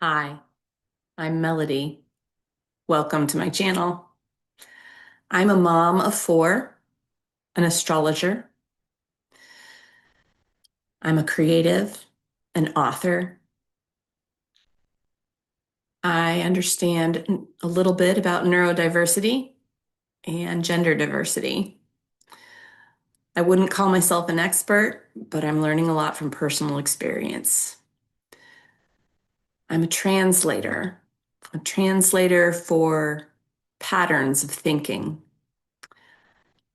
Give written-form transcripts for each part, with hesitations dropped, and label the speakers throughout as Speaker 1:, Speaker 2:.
Speaker 1: Hi, I'm Melody. Welcome to my channel. I'm a mom of four, an astrologer. I'm a creative, an author. I understand a little bit about neurodiversity and gender diversity. I wouldn't call myself an expert, but I'm learning a lot from personal experience. I'm a translator for patterns of thinking.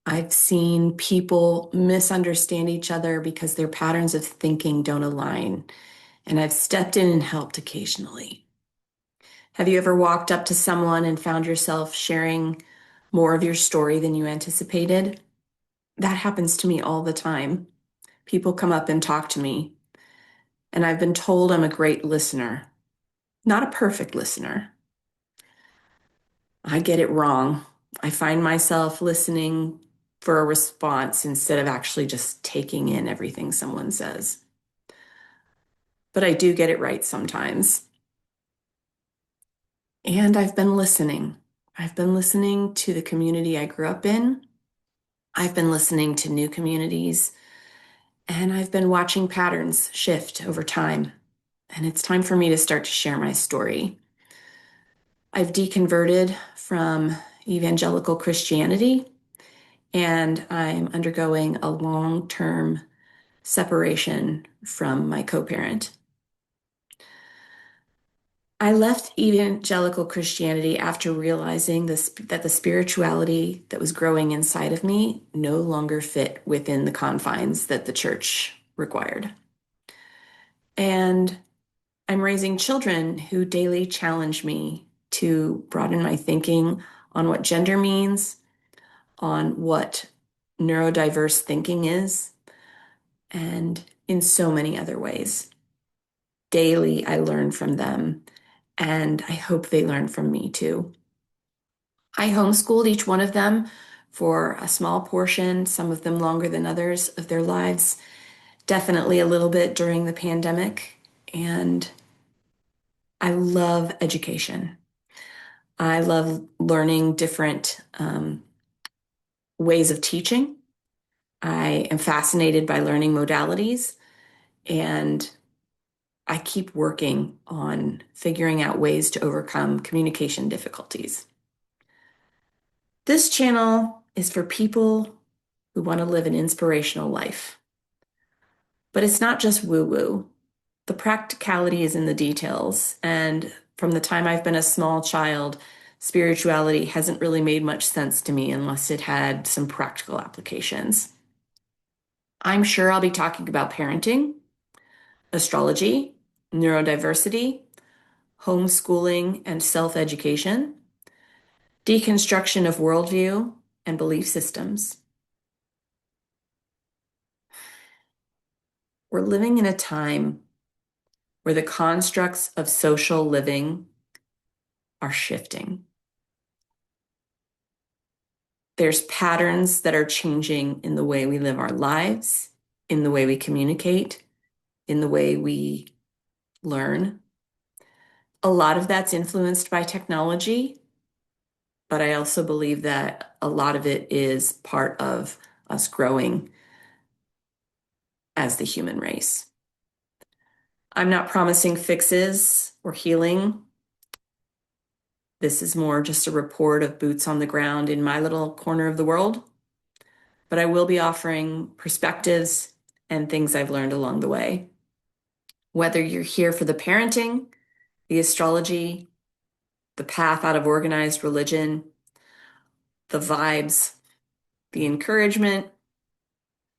Speaker 1: I've seen people misunderstand each other because their patterns of thinking don't align, and I've stepped in and helped occasionally. Have you ever walked up to someone and found yourself sharing more of your story than you anticipated? That happens to me all the time. People come up and talk to me, and I've been told I'm a great listener, not a perfect listener. I get it wrong. I find myself listening for a response instead of actually just taking in everything someone says. But I do get it right sometimes. And I've been listening. I've been listening to the community I grew up in. I've been listening to new communities, and I've been watching patterns shift over time. And it's time for me to start to share my story. I've deconverted from evangelical Christianity, and I'm undergoing a long-term separation from my co-parent. I left evangelical Christianity after realizing that the spirituality that was growing inside of me no longer fit within the confines that the church required. And I'm raising children who daily challenge me to broaden my thinking on what gender means, on what neurodiverse thinking is, and in so many other ways. Daily, I learn from them, and I hope they learn from me too. I homeschooled each one of them for a small portion, some of them longer than others of their lives, definitely a little bit during the pandemic. And I love education. I love learning different ways of teaching. I am fascinated by learning modalities, and I keep working on figuring out ways to overcome communication difficulties. This channel is for people who want to live an inspirational life. But it's not just woo-woo. The practicality is in the details. And from the time I've been a small child, spirituality hasn't really made much sense to me unless it had some practical applications. I'm sure I'll be talking about parenting, astrology, neurodiversity, homeschooling and self-education, deconstruction of worldview and belief systems. We're living in a time where the constructs of social living are shifting. There's patterns that are changing in the way we live our lives, in the way we communicate, in the way we learn. A lot of that's influenced by technology, but I also believe that a lot of it is part of us growing as the human race. I'm not promising fixes or healing. This is more just a report of boots on the ground in my little corner of the world, but I will be offering perspectives and things I've learned along the way. Whether you're here for the parenting, the astrology, the path out of organized religion, the vibes, the encouragement,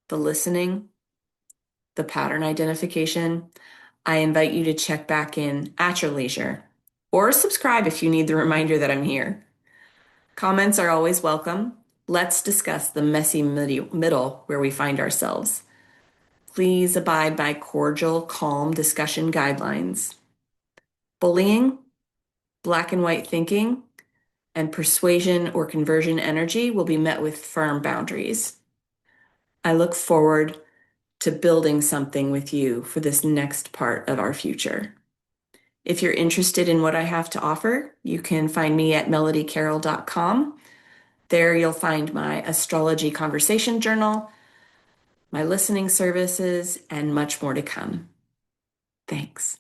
Speaker 1: the listening, the pattern identification, I invite you to check back in at your leisure or subscribe if you need the reminder that I'm here. Comments are always welcome. Let's discuss the messy middle where we find ourselves. Please abide by cordial, calm discussion guidelines. Bullying, black and white thinking, and persuasion or conversion energy will be met with firm boundaries. I look forward to building something with you for this next part of our future. If you're interested in what I have to offer, you can find me at melodycarroll.com. There you'll find my astrology conversation journal, my listening services, and much more to come. Thanks.